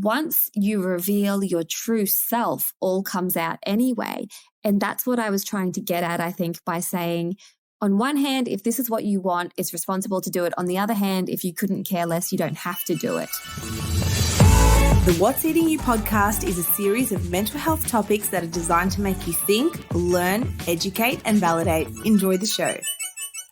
once you reveal your true self, all comes out anyway. And that's what I was trying to get at, I think, by saying, on one hand, if this is what you want, it's responsible to do it. On the other hand, if you couldn't care less, you don't have to do it. The What's Eating You podcast is a series of mental health topics that are designed to make you think, learn, educate, and validate. Enjoy the show.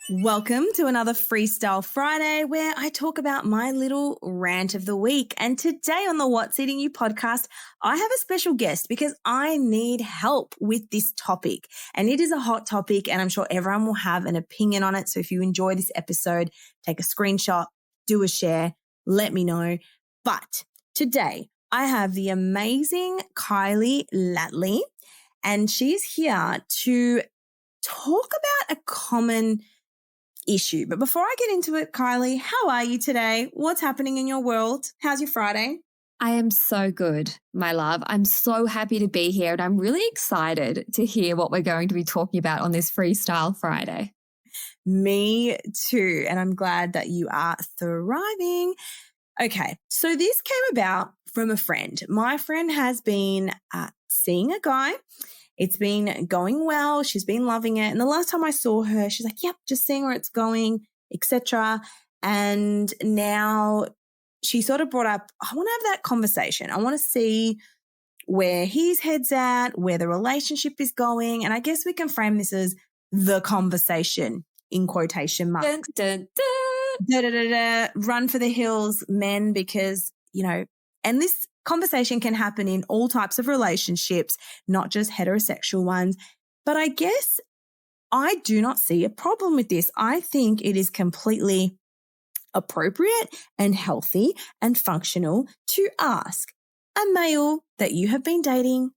Welcome to another Freestyle Friday where I talk about my little rant of the week. And today on the What's Eating You podcast, I have a special guest because I need help with this topic. And it is a hot topic and I'm sure everyone will have an opinion on it. So if you enjoy this episode, take a screenshot, do a share, let me know. But today I have the amazing Kylie Latley, and she's here to talk about a common issue. But before I get into it, Kylie, how are you today? What's happening in your world? How's your Friday? I am so good, my love. I'm so happy to be here and I'm really excited to hear what we're going to be talking about on this Freestyle Friday. Me too. And I'm glad that you are thriving. Okay, so this came about from a friend. My friend has been seeing a guy. It's been going well. She's been loving it. And the last time I saw her, she's like, yep, just seeing where it's going, etc. And now she sort of brought up, I want to have that conversation. I want to see where his head's at, where the relationship is going. And I guess we can frame this as the conversation in quotation marks. Dun, dun, dun. Da, da, da, da. Run for the hills, men, because, and this conversation can happen in all types of relationships, not just heterosexual ones. But I guess I do not see a problem with this. I think it is completely appropriate and healthy and functional to ask a male that you have been dating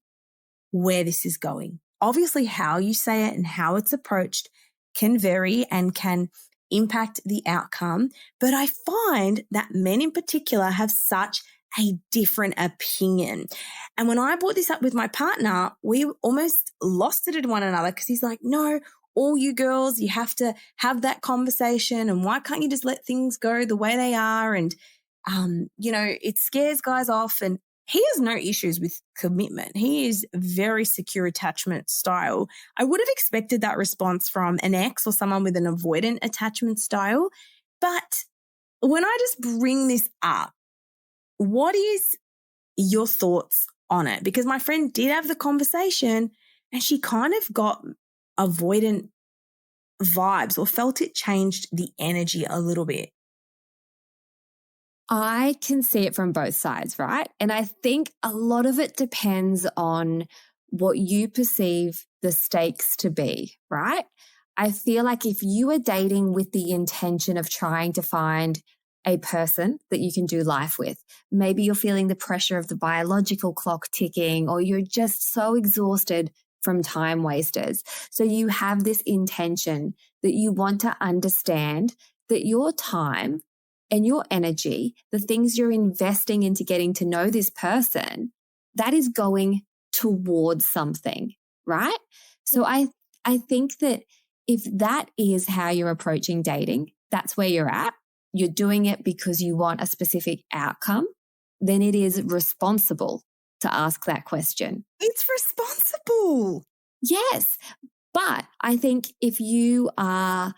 where this is going. Obviously, how you say it and how it's approached can vary and can impact the outcome. But I find that men in particular have such a different opinion. And when I brought this up with my partner, we almost lost it at one another because he's like, no, all you girls, you have to have that conversation. And why can't you just let things go the way they are? And, it scares guys off. And he has no issues with commitment. He is very secure attachment style. I would have expected that response from an ex or someone with an avoidant attachment style. But when I just bring this up, what is your thoughts on it? Because my friend did have the conversation and she kind of got avoidant vibes or felt it changed the energy a little bit. I can see it from both sides, right? And I think a lot of it depends on what you perceive the stakes to be, right? I feel like if you are dating with the intention of trying to find a person that you can do life with, maybe you're feeling the pressure of the biological clock ticking, or you're just so exhausted from time wasters. So you have this intention that you want to understand that your time and your energy, the things you're investing into getting to know this person, that is going towards something, right? So I think that if that is how you're approaching dating, that's where you're at, you're doing it because you want a specific outcome, then it is responsible to ask that question. It's responsible. Yes. But I think if you are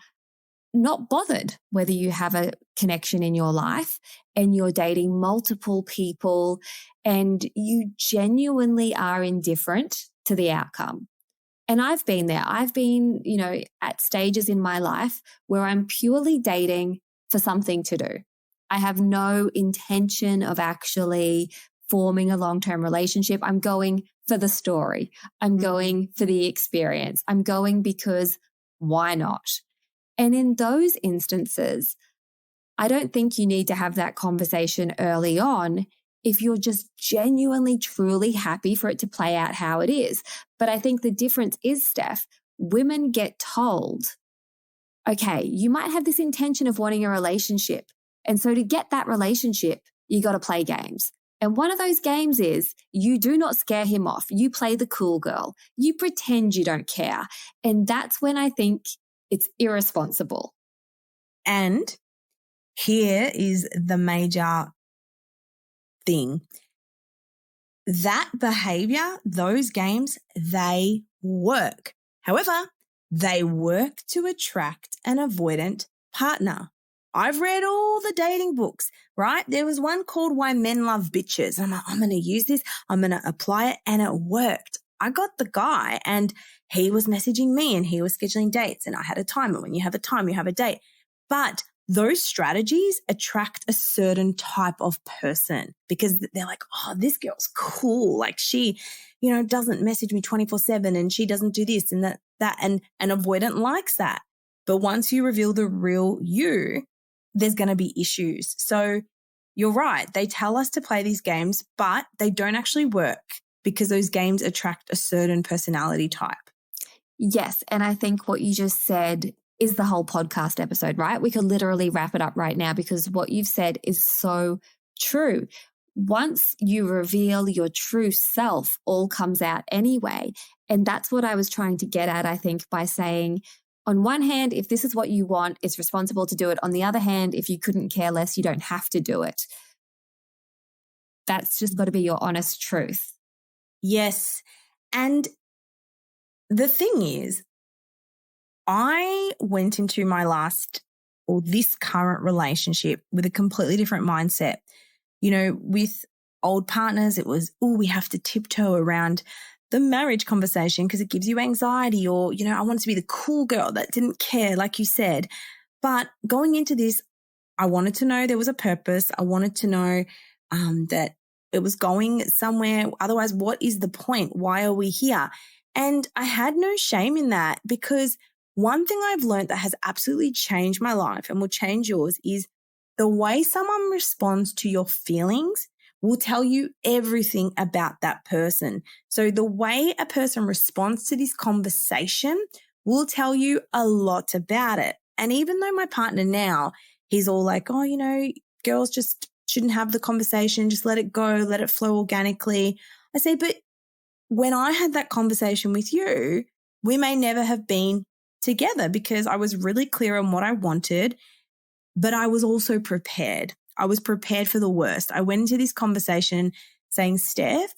not bothered whether you have a connection in your life and you're dating multiple people and you genuinely are indifferent to the outcome. And I've been there. I've been, at stages in my life where I'm purely dating for something to do. I have no intention of actually forming a long-term relationship. I'm going for the story. I'm going for the experience. I'm going because why not? And in those instances, I don't think you need to have that conversation early on if you're just genuinely, truly happy for it to play out how it is. But I think the difference is, Steph, women get told, okay, you might have this intention of wanting a relationship. And so to get that relationship, you got to play games. And one of those games is you do not scare him off. You play the cool girl. You pretend you don't care. And that's when I think it's irresponsible. And here is the major thing. that behavior, those games, they work. However, they work to attract an avoidant partner. I've read all the dating books, right? There was one called Why Men Love Bitches. I'm like, I'm going to use this. I'm going to apply it. And it worked. I got the guy and he was messaging me and he was scheduling dates and I had a time. And when you have a time, you have a date. But those strategies attract a certain type of person because they're like, oh, this girl's cool. Like she, doesn't message me 24/7 and she doesn't do this and that, and an avoidant likes that. But once you reveal the real you, there's going to be issues. So you're right. They tell us to play these games, but they don't actually work because those games attract a certain personality type. Yes. And I think what you just said is the whole podcast episode, right? We could literally wrap it up right now because what you've said is so true. Once you reveal your true self, all comes out anyway. And that's what I was trying to get at, I think, by saying, on one hand, if this is what you want, it's responsible to do it. On the other hand, if you couldn't care less, you don't have to do it. That's just got to be your honest truth. Yes. And the thing is, I went into this current relationship with a completely different mindset. With old partners, it was, we have to tiptoe around the marriage conversation because it gives you anxiety or, I wanted to be the cool girl that didn't care, like you said. But going into this, I wanted to know there was a purpose. I wanted to know that it was going somewhere. Otherwise, what is the point? Why are we here? And I had no shame in that because one thing I've learned that has absolutely changed my life and will change yours is the way someone responds to your feelings will tell you everything about that person. So the way a person responds to this conversation will tell you a lot about it. And even though my partner now, he's all like, oh, girls just shouldn't have the conversation, just let it go, let it flow organically. I say, but when I had that conversation with you, we may never have been together because I was really clear on what I wanted, but I was also prepared. I was prepared for the worst. I went into this conversation saying, Steph,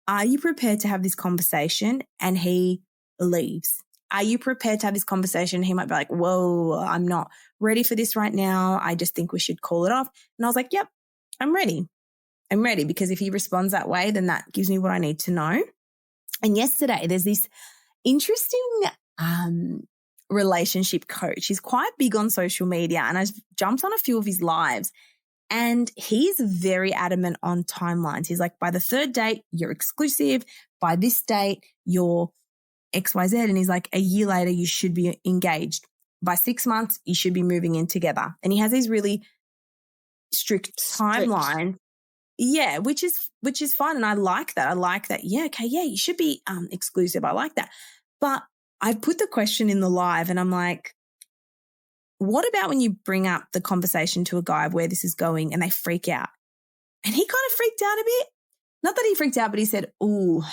are you prepared to have this conversation? And he leaves. Are you prepared to have this conversation? He might be like, whoa, I'm not ready for this right now. I just think we should call it off. And I was like, yep, I'm ready. I'm ready because if he responds that way, then that gives me what I need to know. And yesterday there's this interesting relationship coach. He's quite big on social media and I jumped on a few of his lives and he's very adamant on timelines. He's like, by the third date, you're exclusive. By this date, you're XYZ. And he's like, a year later, you should be engaged. By 6 months, you should be moving in together. And he has these really strict timelines. Yeah, which is fun. And I like that. Yeah, okay, yeah, you should be exclusive. I like that. But I put the question in the live and I'm like, what about when you bring up the conversation to a guy of where this is going and they freak out? And he kind of freaked out a bit. Not that he freaked out, but he said,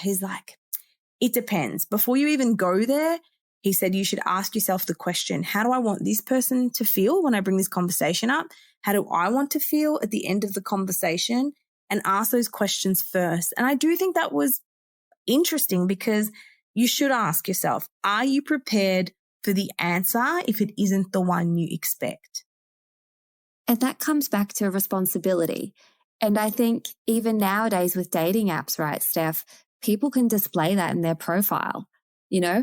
he's like, it depends. Before you even go there, he said you should ask yourself the question, how do I want this person to feel when I bring this conversation up? How do I want to feel at the end of the conversation? And ask those questions first. And I do think that was interesting because you should ask yourself, are you prepared for the answer if it isn't the one you expect? And that comes back to responsibility. And I think even nowadays with dating apps, right, Steph, people can display that in their profile,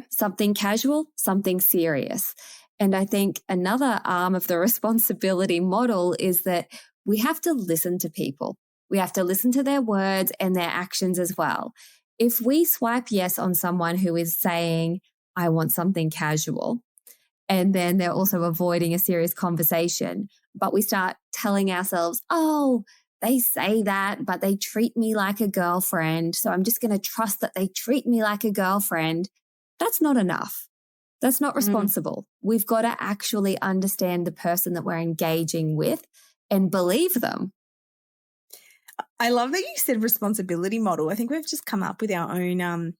something casual, something serious. And I think another arm of the responsibility model is that we have to listen to people. We have to listen to their words and their actions as well. If we swipe yes on someone who is saying, I want something casual, and then they're also avoiding a serious conversation, but we start telling ourselves, they say that, but they treat me like a girlfriend, so I'm just going to trust that they treat me like a girlfriend. That's not enough. That's not responsible. We've got to actually understand the person that we're engaging with and believe them. I love that you said responsibility model. I think we've just come up with our own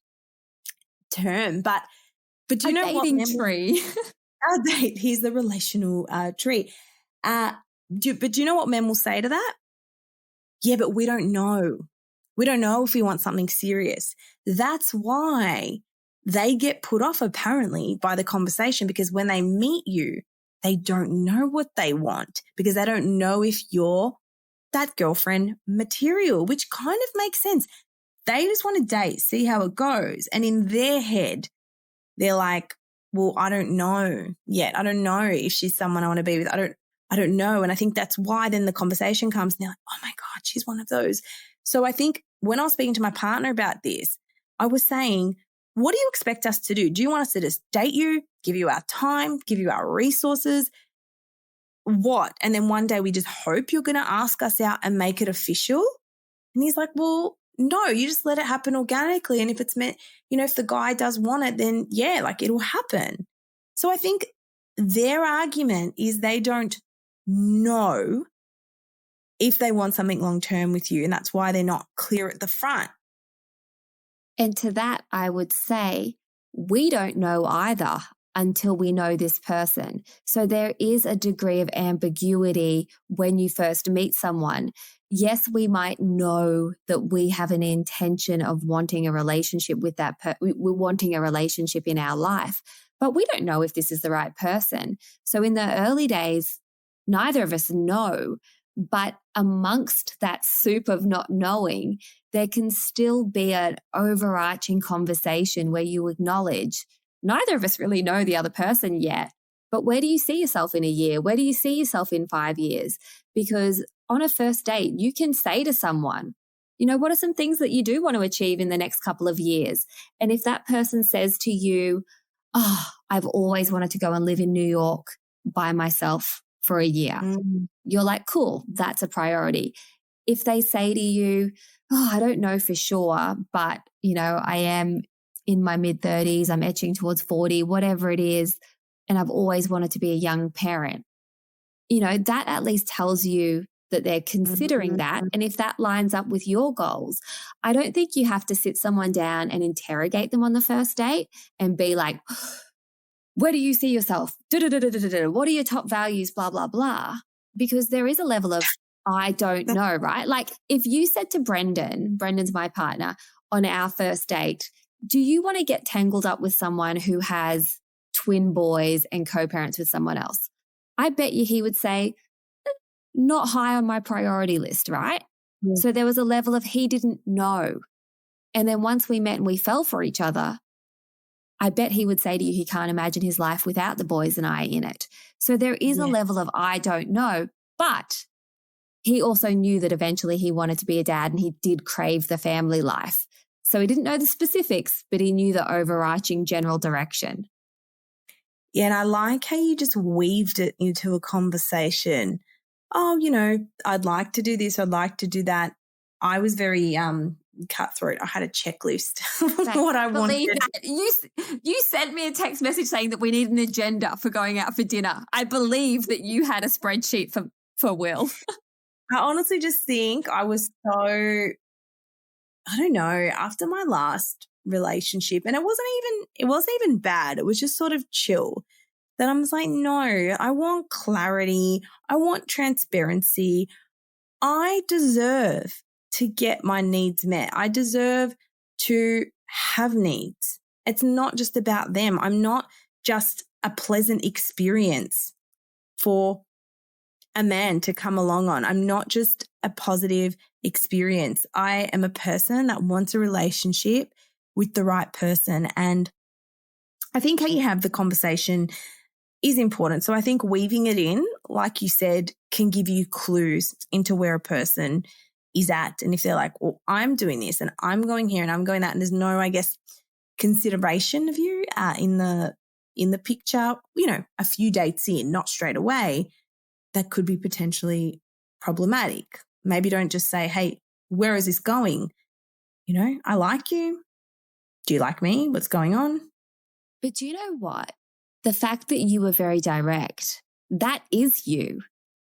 term, but do you know what? Dating tree. Here's the relational tree. But do you know what men will say to that? Yeah, but we don't know. We don't know if we want something serious. That's why they get put off apparently by the conversation, because when they meet you, they don't know what they want because they don't know if you're that girlfriend material, which kind of makes sense. They just want to date, see how it goes. And in their head, they're like, well, I don't know yet. I don't know if she's someone I want to be with. I don't know. And I think that's why then the conversation comes and they're like, oh my God, she's one of those. So I think when I was speaking to my partner about this, I was saying, what do you expect us to do? Do you want us to just date you, give you our time, give you our resources? What? And then one day we just hope you're going to ask us out and make it official? And he's like, well, no, you just let it happen organically. And if it's meant, if the guy does want it, then yeah, like it'll happen. So I think their argument is they don't know if they want something long-term with you. And that's why they're not clear at the front. And to that, I would say we don't know either until we know this person. So there is a degree of ambiguity when you first meet someone. Yes, we might know that we have an intention of wanting a relationship with that we're wanting a relationship in our life, but we don't know if this is the right person. So in the early days, neither of us know, but amongst that soup of not knowing, there can still be an overarching conversation where you acknowledge neither of us really know the other person yet, but where do you see yourself in a year? Where do you see yourself in 5 years? Because on a first date, you can say to someone, what are some things that you do want to achieve in the next couple of years? And if that person says to you, oh, I've always wanted to go and live in New York by myself for a year, you're like, cool, that's a priority. If they say to you, oh, I don't know for sure, but, I am in my mid-30s, I'm etching towards 40, whatever it is, and I've always wanted to be a young parent, that at least tells you that they're considering that. And if that lines up with your goals, I don't think you have to sit someone down and interrogate them on the first date and be like, where do you see yourself? What are your top values? Blah, blah, blah. Because there is a level of, I don't know, right? Like if you said to Brendan's my partner, on our first date, do you want to get tangled up with someone who has twin boys and co-parents with someone else? I bet you he would say, not high on my priority list, right? Yeah. So there was a level of he didn't know. And then once we met and we fell for each other, I bet he would say to you he can't imagine his life without the boys and I in it. So there is a level of I don't know, but he also knew that eventually he wanted to be a dad and he did crave the family life. So he didn't know the specifics, but he knew the overarching general direction. Yeah, and I like how you just weaved it into a conversation. Oh, I'd like to do this, I'd like to do that. I was very cutthroat. I had a checklist of what I wanted. You sent me a text message saying that we need an agenda for going out for dinner. I believe that you had a spreadsheet for Will. I honestly just think I was so, I don't know, after my last relationship, and it wasn't even bad. It was just sort of chill. That I was like, no, I want clarity. I want transparency. I deserve to get my needs met. I deserve to have needs. It's not just about them. I'm not just a pleasant experience for a man to come along on. I'm not just a positive experience. I am a person that wants a relationship with the right person. And I think how you have the conversation is important. So I think weaving it in, like you said, can give you clues into where a person is at. And if they're like, well, I'm doing this and I'm going here and I'm going that, and there's no, I guess, consideration of you in the picture, a few dates in, not straight away, that could be potentially problematic. Maybe don't just say, hey, where is this going? I like you. Do you like me? What's going on? But do you know what? The fact that you were very direct, that is you.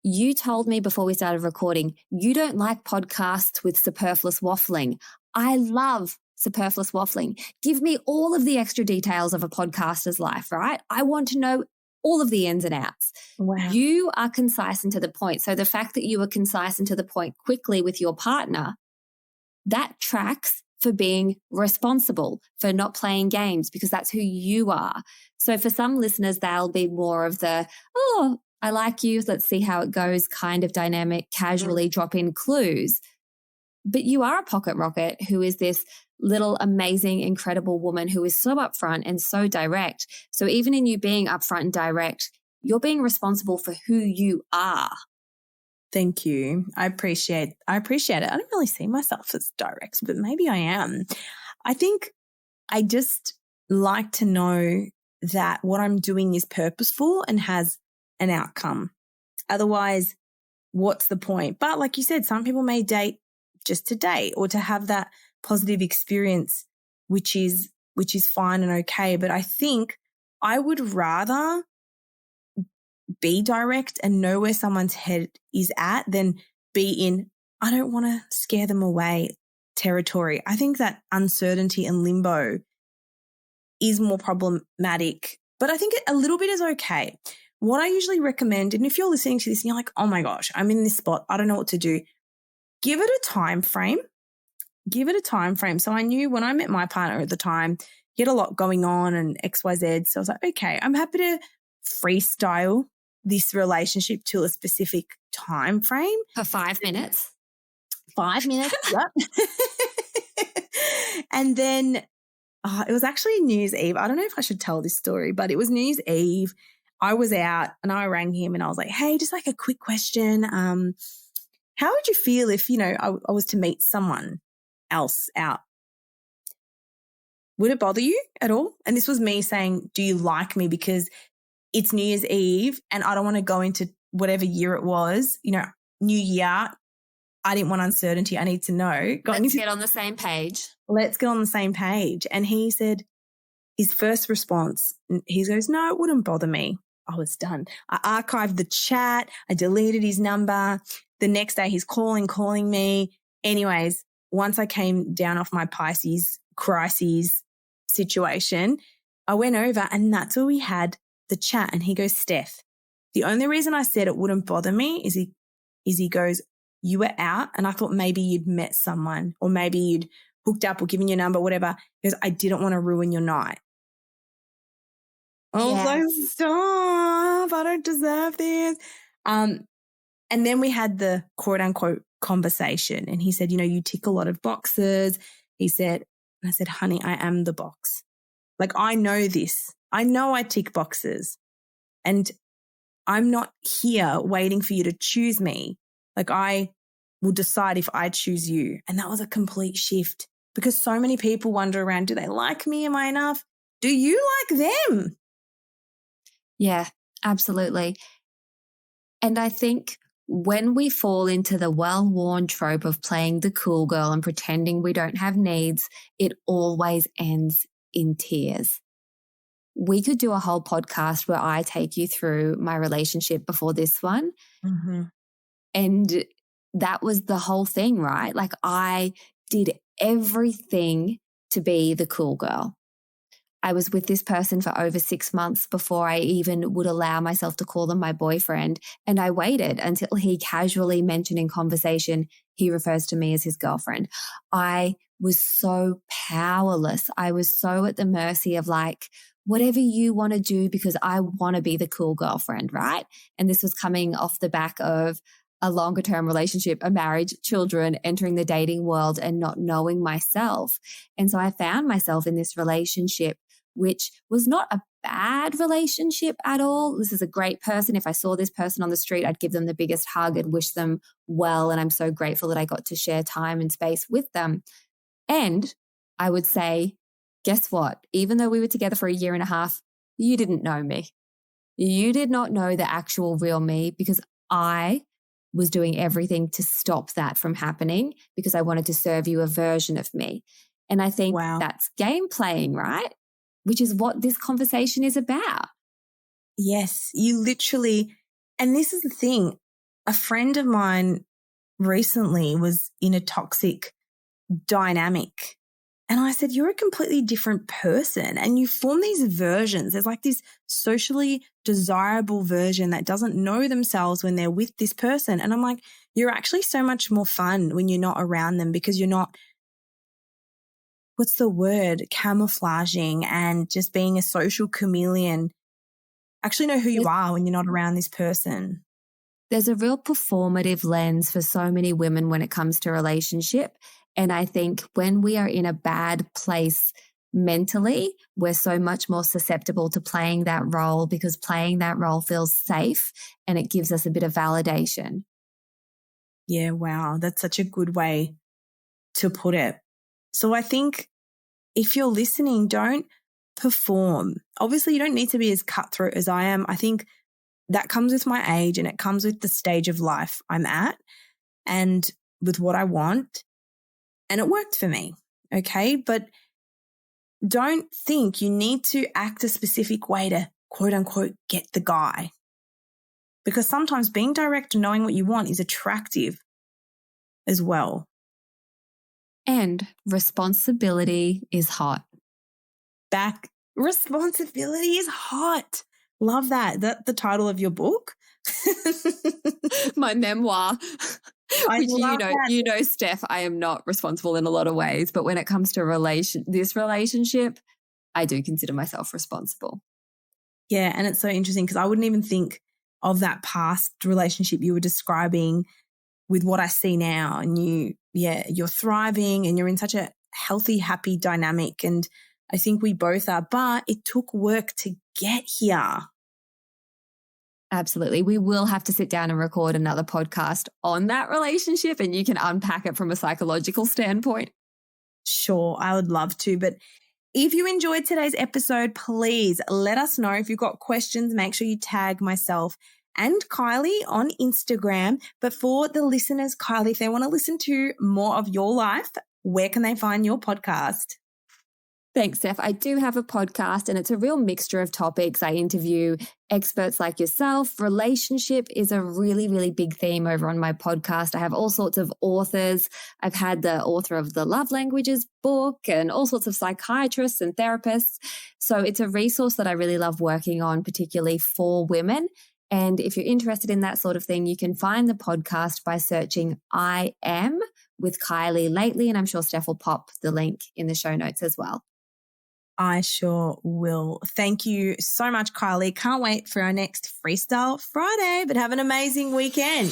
You told me before we started recording, you don't like podcasts with superfluous waffling. I love superfluous waffling. Give me all of the extra details of a podcaster's life, right? I want to know all of the ins and outs. Wow. You are concise and to the point. So the fact that you were concise and to the point quickly with your partner that tracks for being responsible, for not playing games, because that's who you are. So for some listeners, they'll be more of the, oh, I like you, let's see how it goes kind of dynamic, casually drop in clues. But you are a pocket rocket who is this little amazing, incredible woman who is so upfront and so direct. So even in you being upfront and direct, you're being responsible for who you are. Thank you. I appreciate it. I don't really see myself as direct, but maybe I am. I think I just like to know that what I'm doing is purposeful and has an outcome. Otherwise, what's the point? But like you said, some people may date just to date or to have that positive experience, which is fine and okay. But I think I would rather be direct and know where someone's head is at than be in, I don't want to scare them away territory. I think that uncertainty and limbo is more problematic, but I think a little bit is okay. What I usually recommend, and if you're listening to this and you're like, oh my gosh, I'm in this spot, I don't know what to do, give it a time frame. So I knew when I met my partner at the time, he had a lot going on and XYZ. So I was like, okay, I'm happy to freestyle this relationship to a specific time frame. For 5 minutes? 5 minutes, yep. And then it was actually New Year's Eve. I don't know if I should tell this story, but it was New Year's Eve. I was out and I rang him and I was like, hey, just like a quick question. How would you feel if, I was to meet someone else out? Would it bother you at all? And this was me saying, do you like me? Because it's New Year's Eve and I don't want to go into whatever year it was, New Year. I didn't want uncertainty. I need to know. Let's get on the same page. Let's get on the same page. And he said, his first response, he goes, no, it wouldn't bother me. I was done. I archived the chat. I deleted his number. The next day he's calling me. Anyways, once I came down off my Pisces crises situation, I went over and that's where we had the chat. And he goes, Steph, the only reason I said it wouldn't bother me is he goes, you were out and I thought maybe you'd met someone or maybe you'd hooked up or given your number, whatever. Because I didn't want to ruin your night. I was like, stop, I don't deserve this. And then we had the quote unquote conversation and he said, you tick a lot of boxes. He said, and I said, honey, I am the box. Like, I know this. I know I tick boxes and I'm not here waiting for you to choose me. Like, I will decide if I choose you. And that was a complete shift because so many people wander around, do they like me? Am I enough? Do you like them? Yeah, absolutely. And I think when we fall into the well-worn trope of playing the cool girl and pretending we don't have needs, it always ends in tears. We could do a whole podcast where I take you through my relationship before this one. Mm-hmm. And that was the whole thing, right? Like, I did everything to be the cool girl. I was with this person for over 6 months before I even would allow myself to call them my boyfriend. And I waited until he casually mentioned in conversation, he refers to me as his girlfriend. I was so powerless. I was so at the mercy of like, whatever you want to do because I want to be the cool girlfriend, right? And this was coming off the back of a longer term relationship, a marriage, children, entering the dating world and not knowing myself. And so I found myself in this relationship, which was not a bad relationship at all. This is a great person. If I saw this person on the street, I'd give them the biggest hug and wish them well. And I'm so grateful that I got to share time and space with them. And I would say, guess what? Even though we were together for 1.5 years, you didn't know me. You did not know the actual real me because I was doing everything to stop that from happening because I wanted to serve you a version of me. And I think that's game playing, right? Which is what this conversation is about. Yes, you literally, and this is the thing, a friend of mine recently was in a toxic dynamic. And I said, you're a completely different person and you form these versions. There's like this socially desirable version that doesn't know themselves when they're with this person. And I'm like, you're actually so much more fun when you're not around them because you're not what's the word, camouflaging and just being a social chameleon, actually know who you are when you're not around this person. There's a real performative lens for so many women when it comes to relationship. And I think when we are in a bad place mentally, we're so much more susceptible to playing that role because playing that role feels safe and it gives us a bit of validation. Yeah, wow. That's such a good way to put it. So I think if you're listening, don't perform. Obviously, you don't need to be as cutthroat as I am. I think that comes with my age and it comes with the stage of life I'm at and with what I want. And it worked for me. Okay. But don't think you need to act a specific way to quote unquote get the guy. Because sometimes being direct and knowing what you want is attractive as well. And responsibility is hot. Responsibility is hot. Love that. That's the title of your book. My memoir. Which that. you know, Steph, I am not responsible in a lot of ways, but when it comes to this relationship, I do consider myself responsible. Yeah, and it's so interesting because I wouldn't even think of that past relationship you were describing with what I see now. And you're thriving and you're in such a healthy, happy dynamic. And I think we both are, but it took work to get here. Absolutely. We will have to sit down and record another podcast on that relationship and you can unpack it from a psychological standpoint. Sure, I would love to. But if you enjoyed today's episode, please let us know. If you've got questions, make sure you tag myself and Kylie on Instagram. But for the listeners, Kylie, if they want to listen to more of your life, where can they find your podcast? Thanks, Steph. I do have a podcast and it's a real mixture of topics. I interview experts like yourself. Relationship is a really, really big theme over on my podcast. I have all sorts of authors. I've had the author of the Love Languages book and all sorts of psychiatrists and therapists. So it's a resource that I really love working on, particularly for women. And if you're interested in that sort of thing, you can find the podcast by searching I Am with Kylie lately. And I'm sure Steph will pop the link in the show notes as well. I sure will. Thank you so much, Kylie. Can't wait for our next Freestyle Friday, but have an amazing weekend.